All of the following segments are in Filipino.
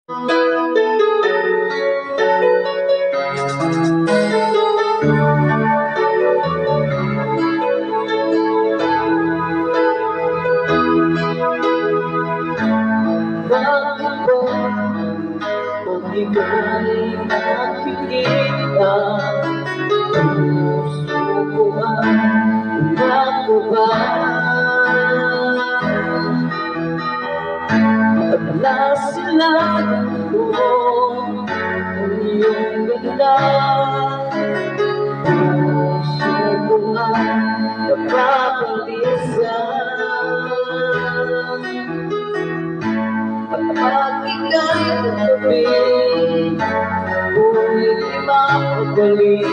Kung ika'y nakikita, puso ko ang umako at nasilayan ko ang iyong ganda. Puso ko ang napapalisan at pag ika'y katabi, kung hindi makabalik,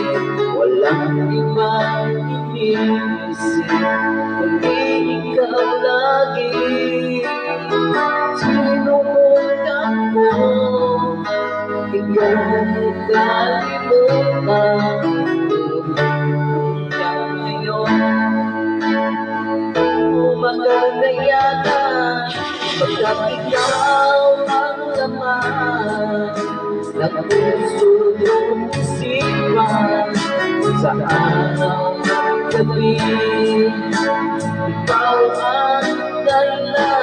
walang ibang iniisip kundi ikaw lagi. Sinubukan ko ikaw kalimutan, hanggang ngayon umagal na yata, pagkat ikaw ang laman ng puso kong isipan. Sa araw at gabi, ikaw ang dahilan